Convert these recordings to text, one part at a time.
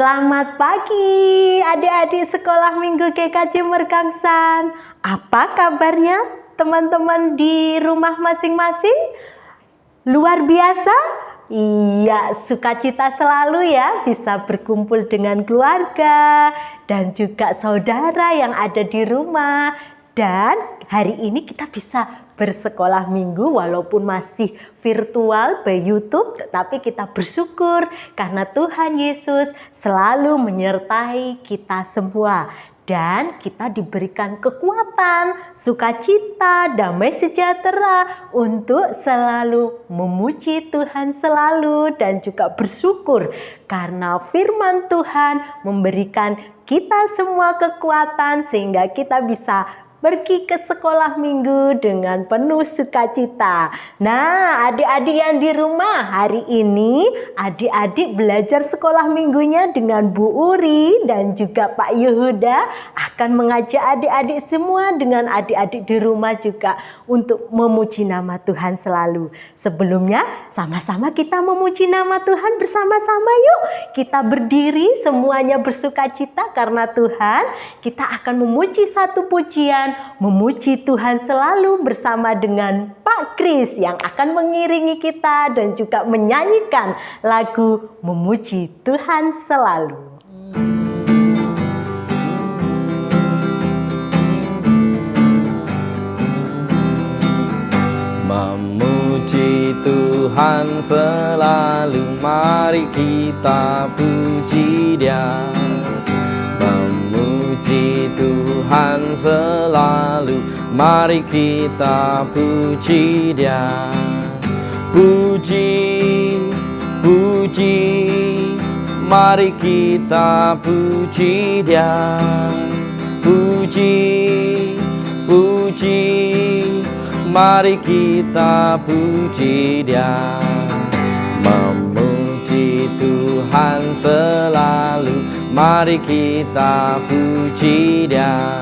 Selamat pagi adik-adik sekolah minggu GKJ Mergangsan. Apa kabarnya teman-teman di rumah masing-masing? Luar biasa? Iya, sukacita selalu ya bisa berkumpul dengan keluarga dan juga saudara yang ada di rumah. Dan hari ini kita bisa bersekolah minggu walaupun masih virtual by YouTube, tetapi kita bersyukur karena Tuhan Yesus selalu menyertai kita semua. Dan kita diberikan kekuatan, sukacita, damai sejahtera untuk selalu memuji Tuhan selalu dan juga bersyukur karena firman Tuhan memberikan kita semua kekuatan sehingga kita bisa pergi ke sekolah minggu dengan penuh sukacita. Nah, adik-adik yang di rumah, hari ini adik-adik belajar sekolah minggunya dengan Bu Uri dan juga Pak Yehuda akan mengajak adik-adik semua dengan adik-adik di rumah juga untuk memuji nama Tuhan selalu. Sebelumnya, sama-sama kita memuji nama Tuhan bersama-sama yuk. Kita berdiri semuanya bersukacita karena Tuhan. Kita akan memuji satu pujian, memuji Tuhan selalu bersama dengan Pak Kris yang akan mengiringi kita dan juga menyanyikan lagu memuji Tuhan selalu. Memuji Tuhan selalu, mari kita puji Dia. Memuji Tuhan selalu, mari kita puji Dia. Puji, puji, mari kita puji Dia. Puji, puji, mari kita puji Dia. Memuji Tuhan selalu, mari kita puji Dia.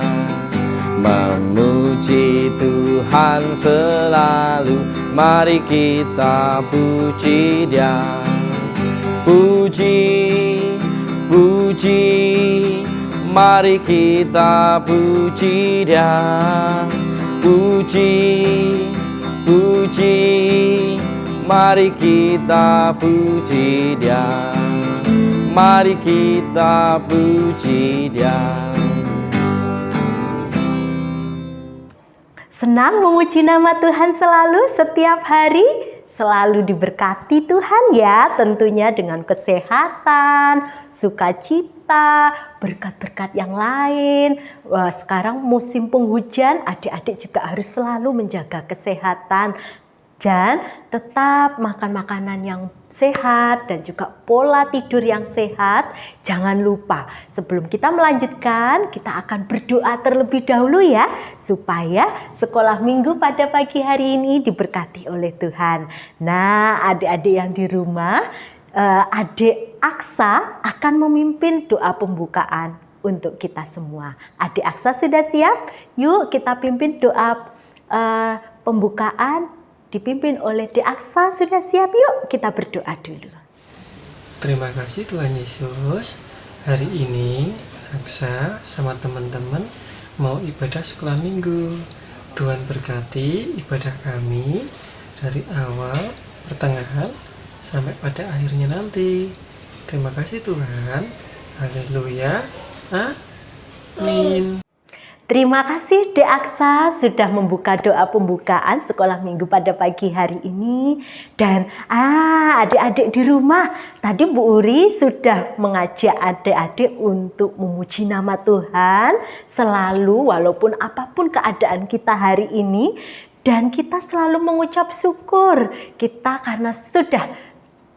Memuji Tuhan selalu, mari kita puji Dia. Puji, puji, mari kita puji Dia. Puji, puji, mari kita puji Dia. Mari kita puji Dia. Senang memuji nama Tuhan selalu setiap hari, selalu diberkati Tuhan ya, tentunya dengan kesehatan, sukacita, berkat-berkat yang lain. Wah, sekarang musim penghujan, adik-adik juga harus selalu menjaga kesehatan dan tetap makan makanan yang sehat dan juga pola tidur yang sehat. Jangan lupa sebelum kita melanjutkan, kita akan berdoa terlebih dahulu ya, supaya sekolah minggu pada pagi hari ini diberkati oleh Tuhan. Nah, adik-adik yang di rumah, adik Aksa akan memimpin doa pembukaan untuk kita semua. Adik Aksa sudah siap? Yuk kita pimpin doa pembukaan dipimpin oleh Dek Aksa. Sudah siap? Yuk kita berdoa dulu. Terima kasih Tuhan Yesus. Hari ini Aksa sama teman-teman mau ibadah sekolah minggu. Tuhan berkati ibadah kami dari awal, pertengahan, sampai pada akhirnya nanti. Terima kasih Tuhan. Haleluya. Amin. Terima kasih Dek Aksa sudah membuka doa pembukaan sekolah minggu pada pagi hari ini. Dan adik-adik di rumah, tadi Bu Uri sudah mengajak adik-adik untuk memuji nama Tuhan selalu walaupun apapun keadaan kita hari ini. Dan kita selalu mengucap syukur kita karena sudah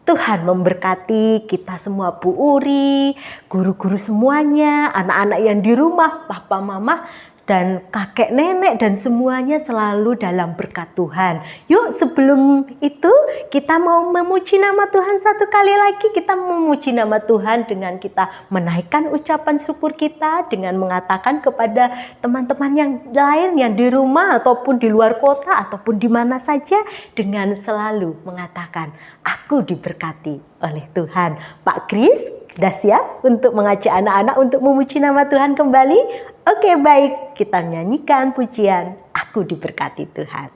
Tuhan memberkati kita semua, Bu Uri, guru-guru semuanya, anak-anak yang di rumah, papa, mama, dan kakek nenek dan semuanya selalu dalam berkat Tuhan. Yuk sebelum itu kita mau memuji nama Tuhan satu kali lagi. Kita memuji nama Tuhan dengan kita menaikkan ucapan syukur kita, dengan mengatakan kepada teman-teman yang lain yang di rumah ataupun di luar kota ataupun di mana saja, dengan selalu mengatakan aku diberkati oleh Tuhan. Pak Kris, Sudah siap untuk mengajak anak-anak untuk memuji nama Tuhan kembali? Oke, baik. Kita nyanyikan pujian Aku Diberkati Tuhan.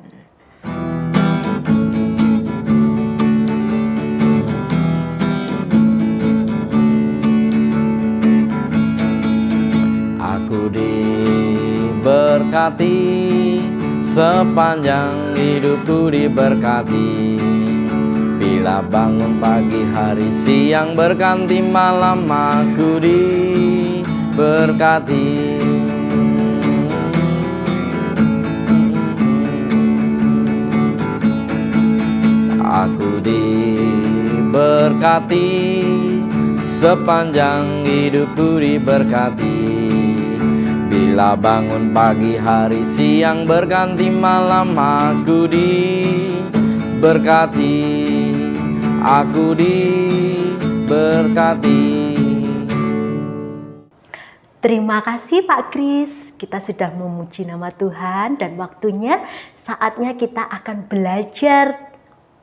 Aku diberkati, sepanjang hidupku diberkati. Bila bangun pagi hari, siang berganti malam, aku diberkati. Aku diberkati, sepanjang hidupku diberkati. Bila bangun pagi hari, siang berganti malam, aku diberkati. Aku diberkati. Terima kasih Pak Kris, kita sudah memuji nama Tuhan dan waktunya saatnya kita akan belajar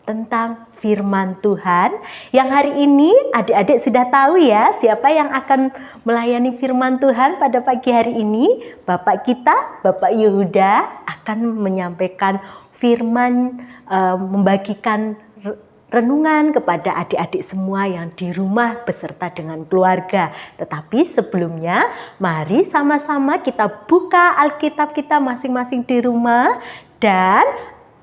tentang firman Tuhan. Yang hari ini adik-adik sudah tahu ya siapa yang akan melayani firman Tuhan pada pagi hari ini. Bapak kita, Bapak Yehuda akan menyampaikan firman, membagikan renungan kepada adik-adik semua yang di rumah beserta dengan keluarga. Tetapi sebelumnya, mari sama-sama kita buka Alkitab kita masing-masing di rumah. Dan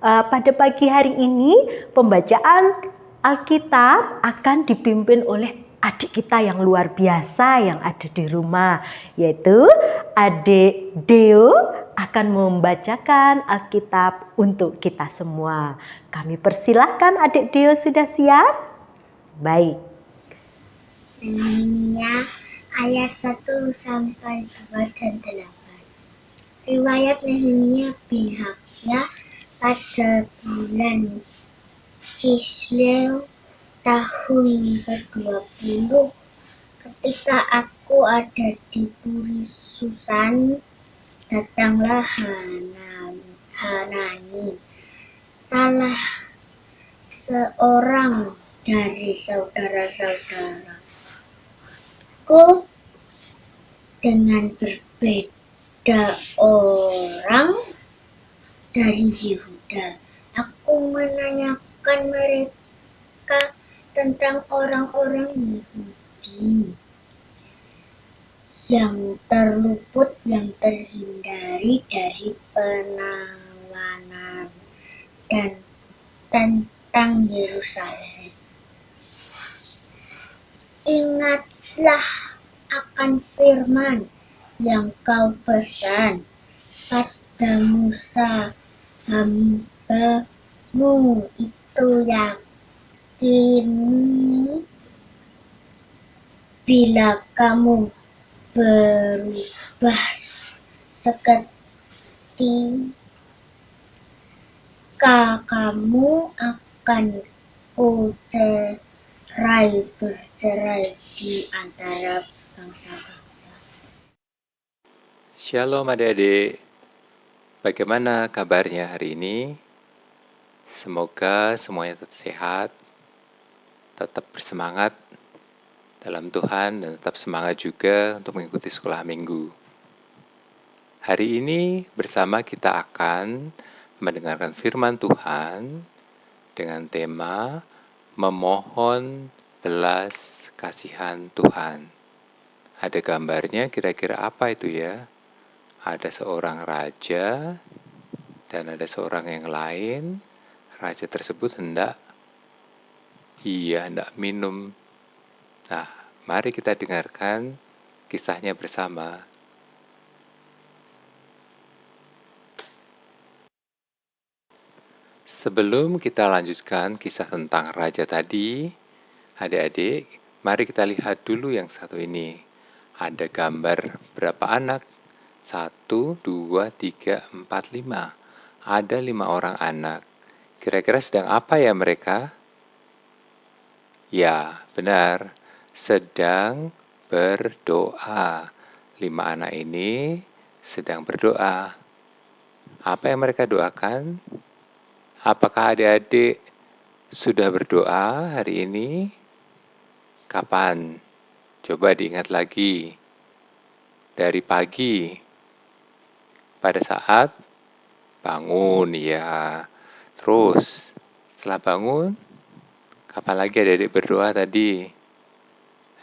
pada pagi hari ini, pembacaan Alkitab akan dipimpin oleh adik kita yang luar biasa yang ada di rumah, yaitu adik Deo akan membacakan Alkitab untuk kita semua. Kami persilahkan adik Deo, sudah siap? Baik. Nehemia ayat 1 sampai 2 dan 8. Riwayat Nehemia bin Hakya pada bulan Kislew tahun ke-20, ketika aku ada di Puri Susan, datanglah Hanani, salah seorang dari saudara-saudaraku, dengan berbeda orang dari Yehuda. Aku menanyakan mereka tentang orang-orang Yahudi yang terluput, yang terhindari dari penawanan, dan tentang Yerusalem. Ingatlah akan firman yang kau pesan pada Musa hambamu itu, yakini bila kamu berubah seketika, kamu akan bercerai di antara bangsa-bangsa. Shalom adik-adik, bagaimana kabarnya hari ini? Semoga semuanya tetap sehat, tetap bersemangat dalam Tuhan, dan tetap semangat juga untuk mengikuti sekolah minggu. Hari ini bersama kita akan mendengarkan firman Tuhan dengan tema memohon belas kasihan Tuhan. Ada gambarnya, kira-kira apa itu ya? Ada seorang raja dan ada seorang yang lain. Raja tersebut hendak minum. Nah, mari kita dengarkan kisahnya bersama. Sebelum kita lanjutkan kisah tentang raja tadi, adik-adik, mari kita lihat dulu yang satu ini. Ada gambar berapa anak? 1, 2, 3, 4, 5. Ada 5 orang anak. Kira-kira sedang apa ya mereka? Ya, benar. Sedang berdoa. 5 anak ini sedang berdoa. Apa yang mereka doakan? Apakah adik-adik sudah berdoa hari ini? Kapan? Coba diingat lagi. Dari pagi, pada saat bangun ya. Terus, setelah bangun, kapan lagi adik-adik berdoa tadi?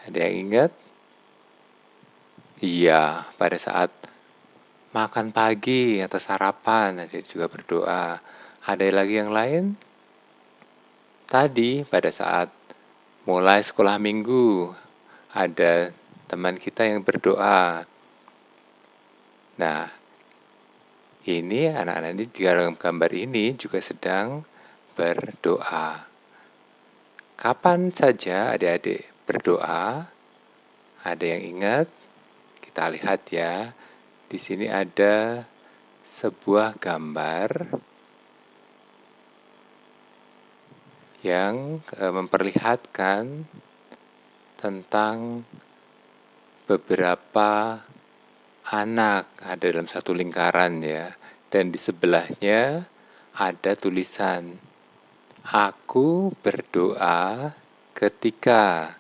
Ada yang ingat? Iya, pada saat makan pagi atau sarapan, adik juga berdoa. Ada lagi yang lain? Tadi, pada saat mulai sekolah minggu, ada teman kita yang berdoa. Nah, ini anak-anak ini di dalam gambar ini juga sedang berdoa. Kapan saja adik-adik berdoa, ada yang ingat? Kita lihat ya. Di sini ada sebuah gambar yang memperlihatkan tentang beberapa anak ada dalam satu lingkaran ya, dan di sebelahnya ada tulisan, aku berdoa ketika,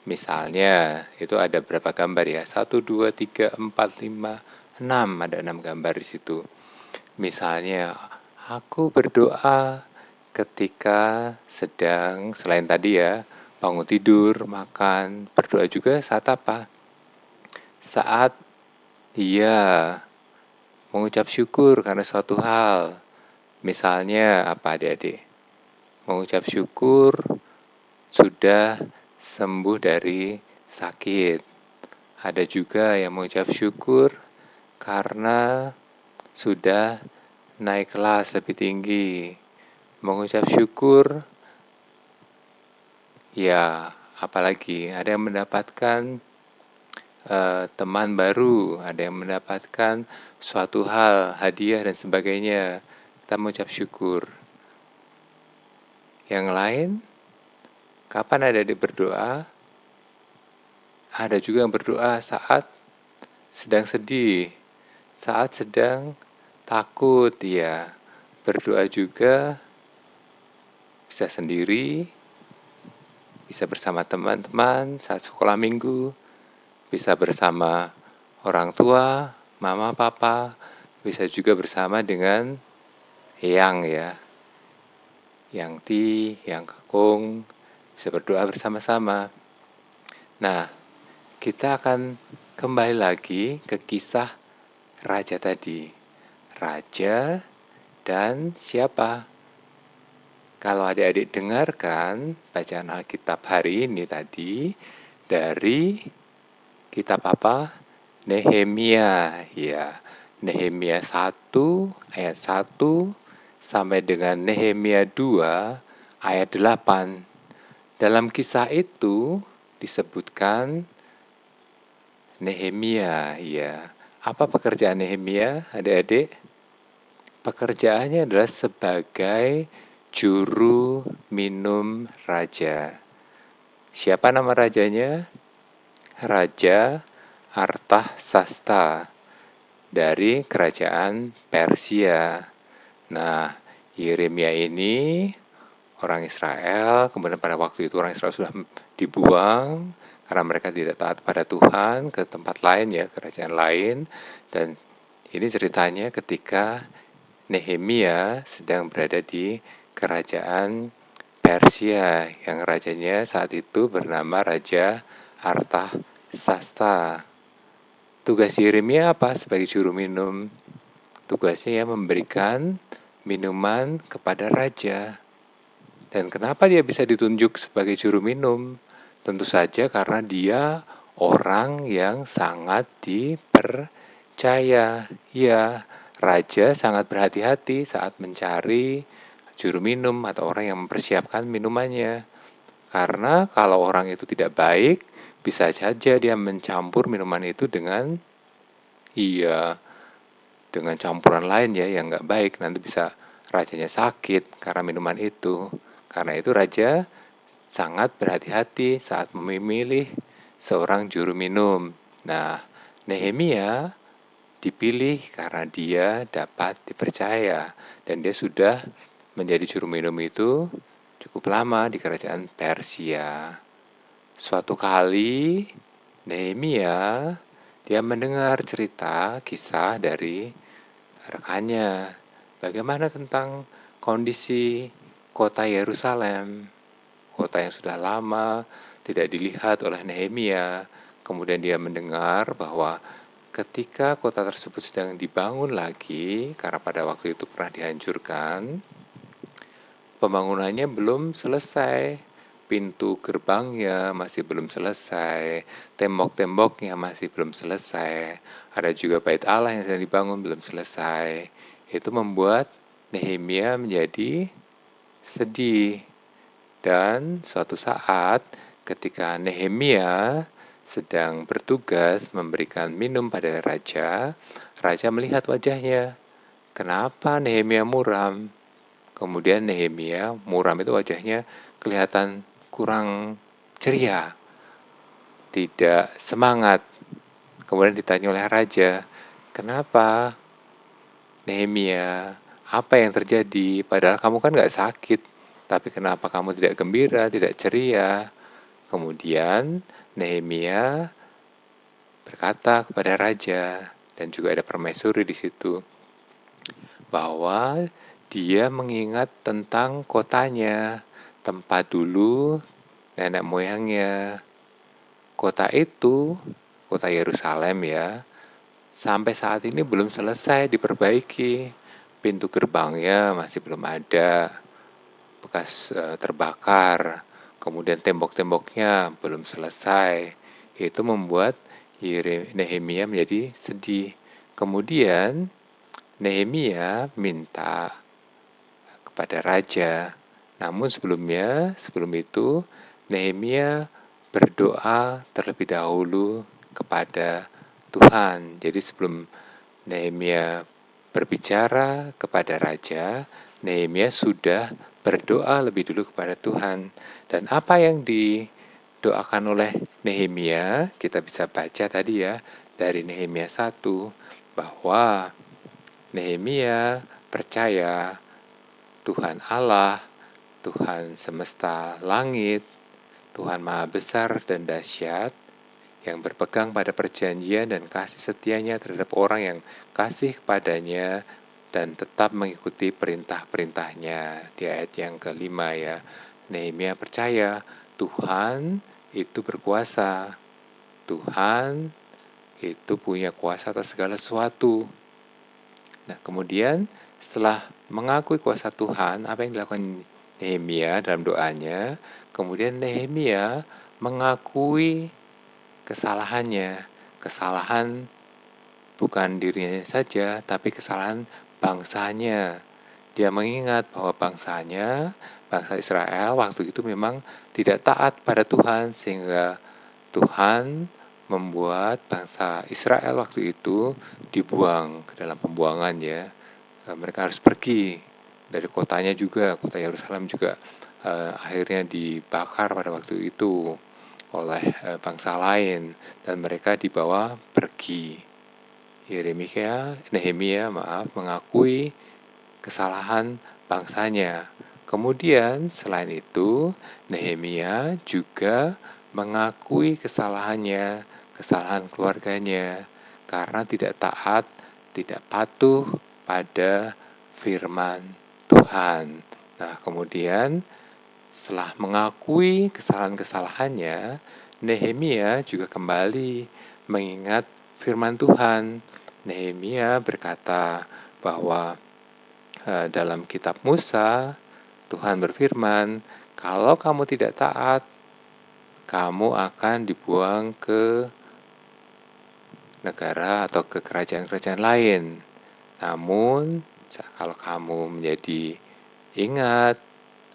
misalnya itu ada berapa gambar ya, 1, 2, 3, 4, 5, 6, ada 6 gambar di situ. Misalnya, aku berdoa ketika sedang, selain tadi ya, bangun tidur, makan, berdoa juga saat apa? Saat dia mengucap syukur karena suatu hal. Misalnya apa adik-adik? Mengucap syukur sudah sembuh dari sakit. Ada juga yang mengucap syukur karena sudah naik kelas lebih tinggi. Mengucap syukur, ya apalagi ada yang mendapatkan teman baru, ada yang mendapatkan suatu hal, hadiah dan sebagainya. Kita mengucap syukur. Yang lain, kapan adik-adik berdoa? Ada juga yang berdoa saat sedang sedih, saat sedang takut, ya. Berdoa juga bisa sendiri, bisa bersama teman-teman saat sekolah minggu, bisa bersama orang tua, mama, papa, bisa juga bersama dengan eyang ya, yang ti, yang kakung, bisa berdoa bersama-sama. Nah, kita akan kembali lagi ke kisah raja tadi. Raja dan siapa? Kalau adik-adik dengarkan bacaan Alkitab hari ini tadi dari kitab apa? Nehemia, ya. Nehemia 1 ayat 1 sampai dengan Nehemia 2 ayat 8. Dalam kisah itu disebutkan Nehemia, ya. Apa pekerjaan Nehemia, adik-adik? Pekerjaannya adalah sebagai juru minum raja. Siapa nama rajanya? Raja Artasasta dari kerajaan Persia. Nah, Yeremia ini orang Israel, kemudian pada waktu itu orang Israel sudah dibuang karena mereka tidak taat pada Tuhan ke tempat lain ya, kerajaan lain. Dan ini ceritanya ketika Nehemia sedang berada di kerajaan Persia yang rajanya saat itu bernama Raja Artasasta. Tugas Yeremia apa sebagai juru minum? Tugasnya ya memberikan minuman kepada raja. Dan kenapa dia bisa ditunjuk sebagai juru minum? Tentu saja karena dia orang yang sangat dipercaya. Ya, raja sangat berhati-hati saat mencari juru minum atau orang yang mempersiapkan minumannya. Karena kalau orang itu tidak baik, bisa saja dia mencampur minuman itu dengan campuran lain ya yang nggak baik. Nanti bisa rajanya sakit karena minuman itu. Karena itu raja sangat berhati-hati saat memilih seorang juru minum. Nah, Nehemia dipilih karena dia dapat dipercaya dan dia sudah menjadi juru minum itu cukup lama di kerajaan Persia. Suatu kali Nehemia dia mendengar cerita kisah dari rekannya. Bagaimana tentang kondisi kota Yerusalem, kota yang sudah lama tidak dilihat oleh Nehemia. Kemudian dia mendengar bahwa ketika kota tersebut sedang dibangun lagi, karena pada waktu itu pernah dihancurkan, pembangunannya belum selesai. Pintu gerbangnya masih belum selesai, tembok-temboknya masih belum selesai, ada juga bait Allah yang sedang dibangun belum selesai. Itu membuat Nehemia menjadi sedih. Dan suatu saat ketika Nehemia sedang bertugas memberikan minum pada raja, raja melihat wajahnya. Kenapa Nehemia muram? Kemudian Nehemia muram itu wajahnya kelihatan kurang ceria, tidak semangat. Kemudian ditanya oleh raja, kenapa Nehemia? Apa yang terjadi? Padahal kamu kan gak sakit, tapi kenapa kamu tidak gembira, tidak ceria? Kemudian Nehemia berkata kepada raja, dan juga ada permaisuri di situ, bahwa dia mengingat tentang kotanya, tempat dulu nenek moyangnya. Kota itu, kota Yerusalem ya, sampai saat ini belum selesai diperbaiki. Pintu gerbangnya masih belum ada, bekas terbakar. Kemudian tembok-temboknya belum selesai. Itu membuat Nehemia menjadi sedih. Kemudian Nehemia minta kepada raja. Namun sebelum itu Nehemia berdoa terlebih dahulu kepada Tuhan. Jadi sebelum Nehemia berbicara kepada raja, Nehemia sudah berdoa lebih dulu kepada Tuhan. Dan apa yang didoakan oleh Nehemia, kita bisa baca tadi ya, dari Nehemia 1, bahwa Nehemia percaya Tuhan Allah, Tuhan semesta langit, Tuhan Maha Besar dan dahsyat, yang berpegang pada perjanjian dan kasih setianya terhadap orang yang kasih kepadanya dan tetap mengikuti perintah-perintahnya. Di ayat yang kelima ya, Nehemia percaya Tuhan itu berkuasa, Tuhan itu punya kuasa atas segala sesuatu. Nah, kemudian setelah mengakui kuasa Tuhan, apa yang dilakukan Nehemia dalam doanya? Kemudian Nehemia mengakui kesalahannya. Kesalahan bukan dirinya saja, tapi kesalahan bangsanya. Dia mengingat bahwa bangsanya, bangsa Israel waktu itu memang tidak taat pada Tuhan, sehingga Tuhan membuat bangsa Israel waktu itu dibuang ke dalam pembuangan ya. Mereka harus pergi dari kotanya juga, kota Yerusalem juga akhirnya dibakar pada waktu itu oleh bangsa lain dan mereka dibawa pergi. Nehemia mengakui kesalahan bangsanya. Kemudian selain itu Nehemia juga mengakui kesalahannya, kesalahan keluarganya, karena tidak taat, tidak patuh pada firman Tuhan. Nah, kemudian setelah mengakui kesalahan-kesalahannya, Nehemia juga kembali mengingat firman Tuhan. Nehemia berkata bahwa dalam kitab Musa, Tuhan berfirman, kalau kamu tidak taat, kamu akan dibuang ke negara atau ke kerajaan-kerajaan lain. Namun, kalau kamu menjadi ingat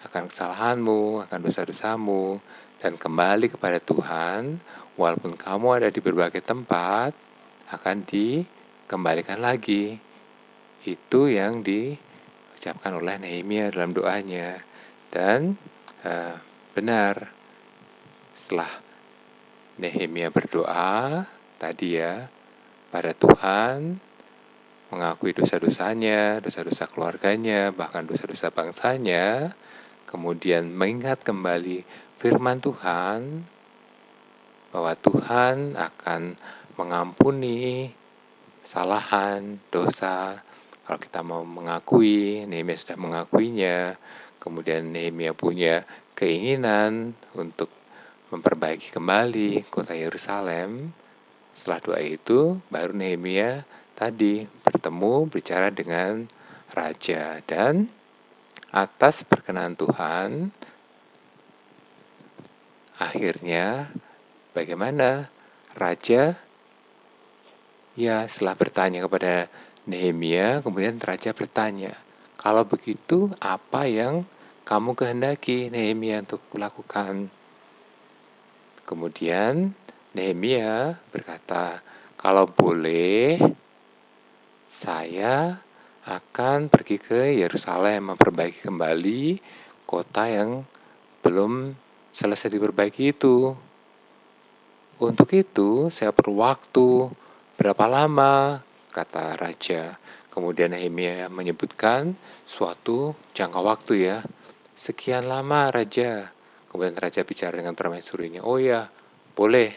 akan kesalahanmu, akan dosa-dosamu, dan kembali kepada Tuhan, walaupun kamu ada di berbagai tempat, akan dikembalikan lagi. Itu yang diucapkan oleh Nehemia dalam doanya. Dan benar, setelah Nehemia berdoa tadi ya pada Tuhan, mengakui dosa-dosanya, dosa-dosa keluarganya, bahkan dosa-dosa bangsanya, kemudian mengingat kembali firman Tuhan, bahwa Tuhan akan mengampuni kesalahan, dosa. Kalau kita mau mengakui, Nehemia sudah mengakuinya. Kemudian Nehemia punya keinginan untuk memperbaiki kembali kota Yerusalem. Setelah doa itu, baru Nehemia tadi bertemu bicara dengan raja, dan atas perkenan Tuhan, akhirnya bagaimana raja, ya setelah bertanya kepada Nehemia, kemudian raja bertanya, kalau begitu apa yang kamu kehendaki Nehemia untuk lakukan? Kemudian Nehemia berkata, kalau boleh saya akan pergi ke Yerusalem memperbaiki kembali kota yang belum selesai diperbaiki itu. Untuk itu saya perlu waktu. Berapa lama? Kata raja. Kemudian Nehemia menyebutkan suatu jangka waktu ya. Sekian lama raja. Kemudian raja bicara dengan permaisurinya. Oh ya, boleh.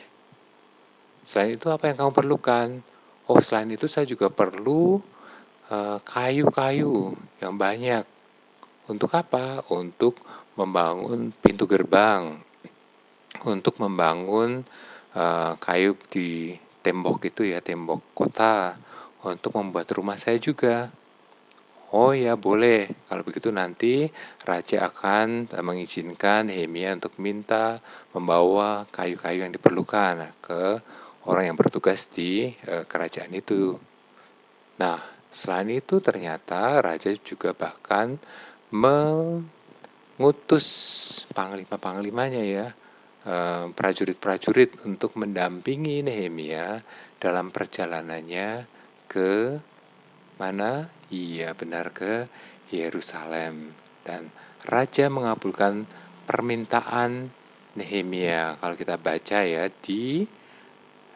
Selain itu apa yang kamu perlukan? Oh, selain itu saya juga perlu kayu-kayu yang banyak. Untuk apa? Untuk membangun pintu gerbang. Untuk membangun kayu di tembok itu ya, tembok kota. Untuk membuat rumah saya juga. Oh ya, boleh. Kalau begitu nanti raja akan mengizinkan Nehemia untuk minta membawa kayu-kayu yang diperlukan ke orang yang bertugas di kerajaan itu. Nah, selain itu ternyata raja juga bahkan mengutus panglima-panglimanya ya, prajurit-prajurit untuk mendampingi Nehemia dalam perjalanannya ke mana? Iya, benar, ke Yerusalem. Dan raja mengabulkan permintaan Nehemia. Kalau kita baca ya di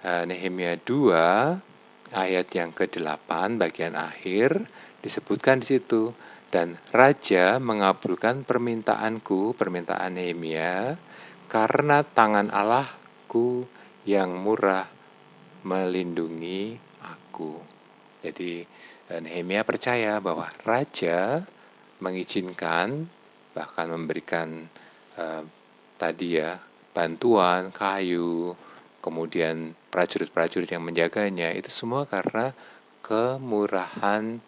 Nehemia 2 ayat yang ke-8 bagian akhir disebutkan di situ, dan raja mengabulkan permintaanku, permintaan Nehemia, karena tangan Allahku yang murah melindungi aku. Jadi Nehemia percaya bahwa raja mengizinkan, bahkan memberikan tadi ya bantuan kayu, kemudian prajurit-prajurit yang menjaganya, itu semua karena kemurahan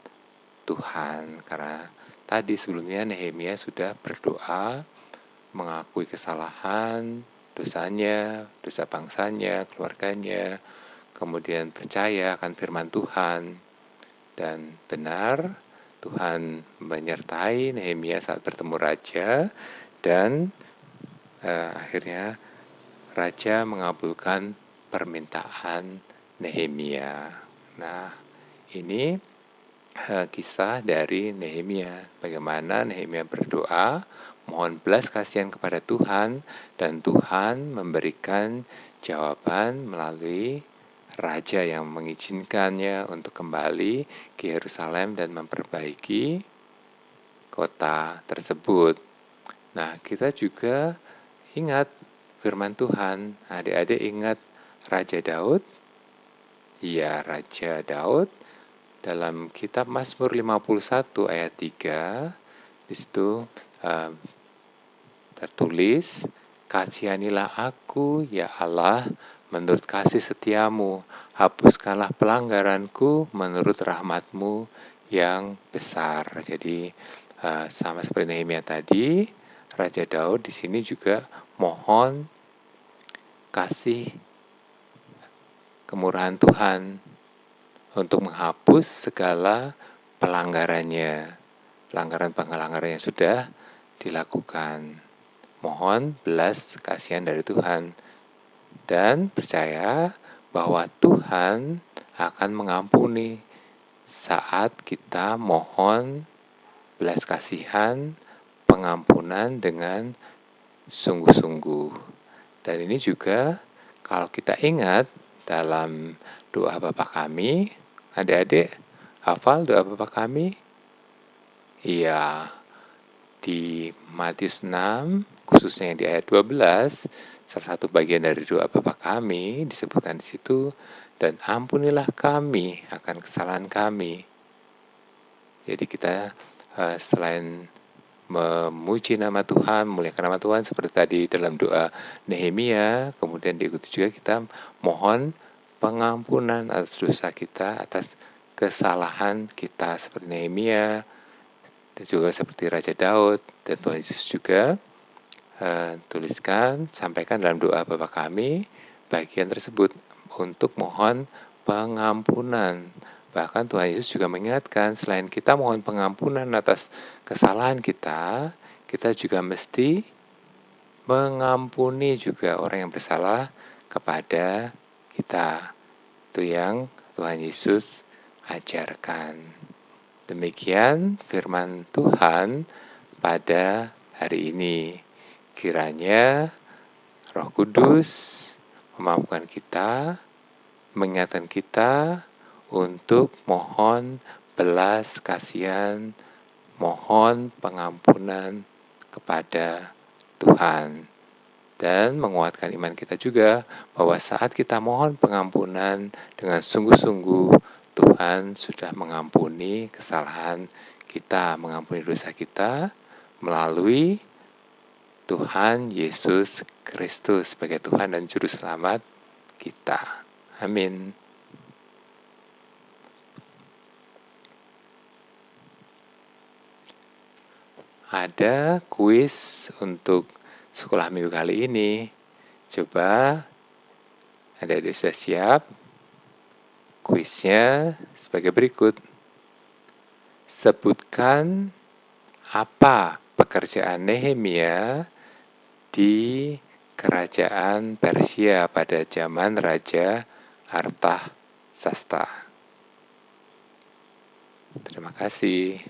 Tuhan. Karena tadi sebelumnya Nehemia sudah berdoa mengakui kesalahan, dosanya, dosa bangsanya, keluarganya, kemudian percaya akan firman Tuhan. Dan benar, Tuhan menyertai Nehemia saat bertemu raja, dan akhirnya raja mengabulkan permintaan Nehemia. Nah, ini kisah dari Nehemia. Bagaimana Nehemia berdoa, mohon belas kasihan kepada Tuhan, dan Tuhan memberikan jawaban melalui raja yang mengizinkannya untuk kembali ke Yerusalem dan memperbaiki kota tersebut. Nah, kita juga ingat firman Tuhan. Adik-adik ingat Raja Daud? Iya, Raja Daud dalam kitab Mazmur 51 ayat 3, di situ tertulis, kasihanilah aku ya Allah menurut kasih setiamu, hapuskanlah pelanggaranku menurut rahmatmu yang besar. Jadi sama seperti Nehemia tadi, Raja Daud di sini juga mohon kasih kemurahan Tuhan untuk menghapus segala pelanggarannya, pelanggaran-pelanggaran yang sudah dilakukan. Mohon belas kasihan dari Tuhan, dan percaya bahwa Tuhan akan mengampuni saat kita mohon belas kasihan, pengampunan dengan sungguh-sungguh. Dan ini juga kalau kita ingat dalam doa Bapa Kami, adik-adik hafal doa Bapa Kami? Iya, di Matius 6 khususnya yang di ayat 12, salah satu bagian dari doa Bapa kami disebutkan di situ, dan ampunilah kami akan kesalahan kami. Jadi kita selain memuji nama Tuhan, memuliakan nama Tuhan seperti tadi dalam doa Nehemia, kemudian diikuti juga kita mohon pengampunan atas dosa kita, atas kesalahan kita seperti Nehemia, dan juga seperti Raja Daud, dan Tuhan Yesus juga tuliskan, sampaikan dalam doa Bapa kami bagian tersebut untuk mohon pengampunan. Bahkan Tuhan Yesus juga mengingatkan, selain kita mohon pengampunan atas kesalahan kita, kita juga mesti mengampuni juga orang yang bersalah kepada kita. Itu yang Tuhan Yesus ajarkan. Demikian firman Tuhan pada hari ini. Kiranya Roh Kudus memampukan kita, mengingatkan kita untuk mohon belas kasihan, mohon pengampunan kepada Tuhan. Dan menguatkan iman kita juga bahwa saat kita mohon pengampunan dengan sungguh-sungguh, Tuhan sudah mengampuni kesalahan kita, mengampuni dosa kita melalui Tuhan Yesus Kristus sebagai Tuhan dan Juru Selamat kita. Amin. Ada kuis untuk sekolah minggu kali ini. Coba adik-adik sudah siap? Kuisnya sebagai berikut. Sebutkan apa pekerjaan Nehemia di kerajaan Persia pada zaman Raja Artasasta. Terima kasih.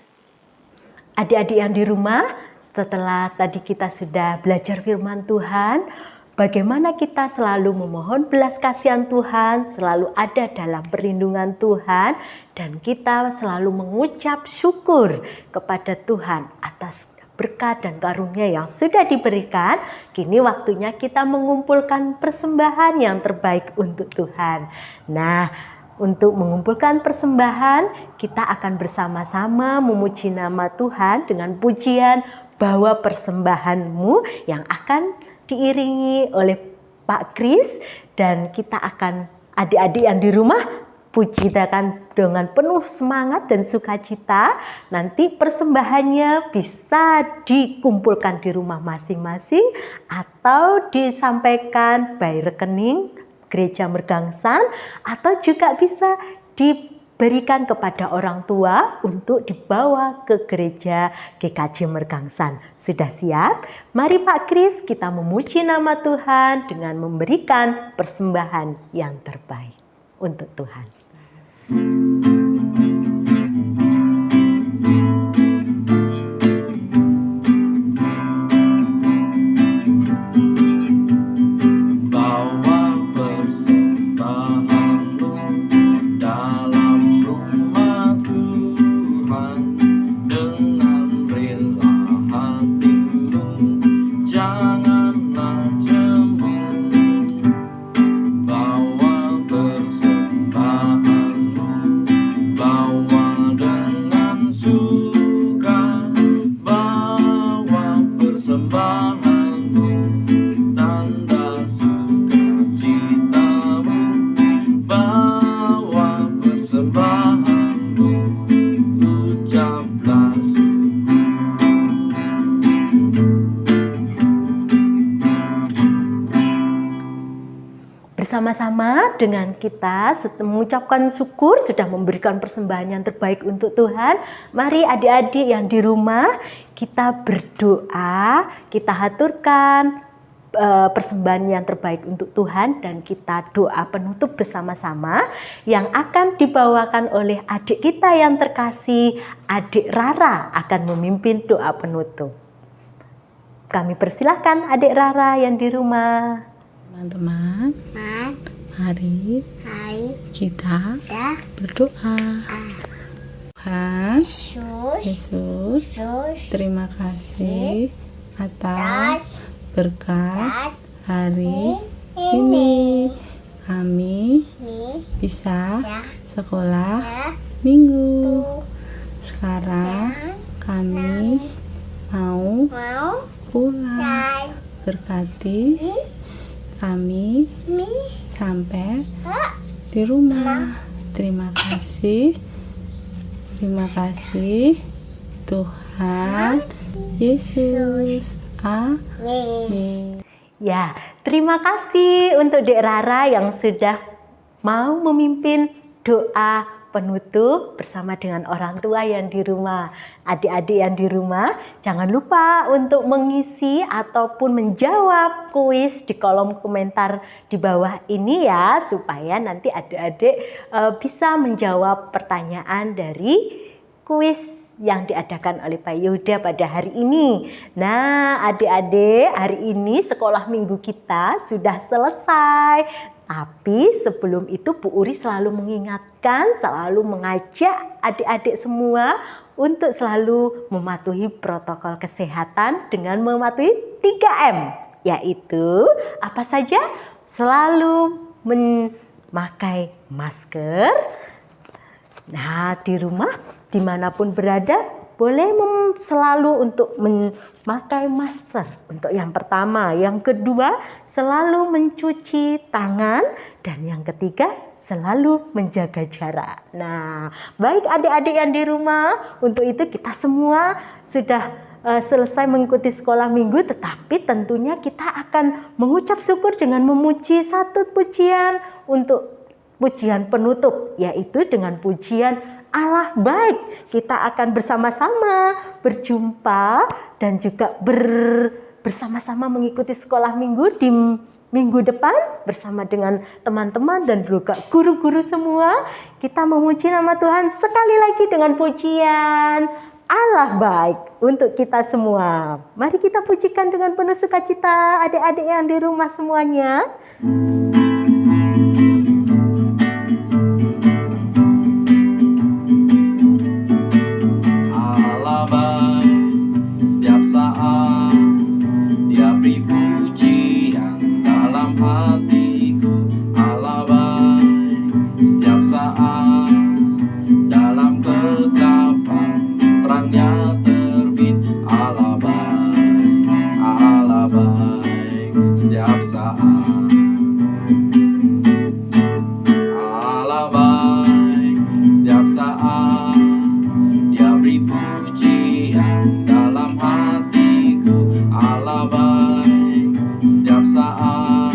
Adik-adik yang di rumah, setelah tadi kita sudah belajar firman Tuhan, bagaimana kita selalu memohon belas kasihan Tuhan, selalu ada dalam perlindungan Tuhan, dan kita selalu mengucap syukur kepada Tuhan atas berkat dan karunia yang sudah diberikan. Kini waktunya kita mengumpulkan persembahan yang terbaik untuk Tuhan. Nah, untuk mengumpulkan persembahan, kita akan bersama-sama memuji nama Tuhan dengan pujian Bawa Persembahanmu yang akan diiringi oleh Pak Kris, dan kita akan, adik-adik yang di rumah, pujikan dengan penuh semangat dan sukacita. Nanti persembahannya bisa dikumpulkan di rumah masing-masing atau disampaikan by rekening Gereja Mergangsan, atau juga bisa diberikan kepada orang tua untuk dibawa ke Gereja GKJ Mergangsan. Sudah siap? Mari Pak Kris, kita memuji nama Tuhan dengan memberikan persembahan yang terbaik untuk Tuhan. Bersama-sama dengan kita mengucapkan syukur sudah memberikan persembahan yang terbaik untuk Tuhan. Mari adik-adik yang di rumah kita berdoa, kita haturkan persembahan yang terbaik untuk Tuhan, dan kita doa penutup bersama-sama yang akan dibawakan oleh adik kita yang terkasih, Adik Rara akan memimpin doa penutup. Kami persilahkan Adik Rara yang di rumah. Teman-teman, mari kita berdoa. Tuhan Yesus, terima kasih atas berkat hari ini kami bisa sekolah minggu. Sekarang kami mau pulang. Berkati kami sampai di rumah. Terima kasih Tuhan Yesus. Amin. Ya, terima kasih untuk Dek Rara yang sudah mau memimpin doa penutup bersama dengan orang tua yang di rumah. Adik-adik yang di rumah, jangan lupa untuk mengisi ataupun menjawab kuis di kolom komentar di bawah ini ya, supaya nanti adik-adik bisa menjawab pertanyaan dari kuis yang diadakan oleh Pak Yoda pada hari ini. Nah, adik-adik, hari ini sekolah minggu kita sudah selesai. Tapi sebelum itu Bu Uri selalu mengingatkan, selalu mengajak adik-adik semua untuk selalu mematuhi protokol kesehatan dengan mematuhi 3M. Yaitu apa saja? Selalu memakai masker. Nah, di rumah dimanapun berada boleh selalu untuk memakai masker untuk yang pertama. Yang kedua, selalu mencuci tangan. Dan yang ketiga, selalu menjaga jarak. Nah, baik adik-adik yang di rumah, untuk itu kita semua sudah selesai mengikuti sekolah minggu, tetapi tentunya kita akan mengucap syukur dengan memuji satu pujian untuk pujian penutup, yaitu dengan pujian Allah baik. Kita akan bersama-sama berjumpa dan juga bersama-sama mengikuti sekolah minggu di minggu depan bersama dengan teman-teman dan juga guru-guru semua. Kita memuji nama Tuhan sekali lagi dengan pujian Allah baik untuk kita semua. Mari kita pujikan dengan penuh sukacita adik-adik yang di rumah semuanya. Hatiku Allah baik setiap saat, dalam kegelapan terangnya terbit. Allah baik setiap saat. Allah baik setiap saat, Dia beri pujian dalam hatiku. Allah baik setiap saat,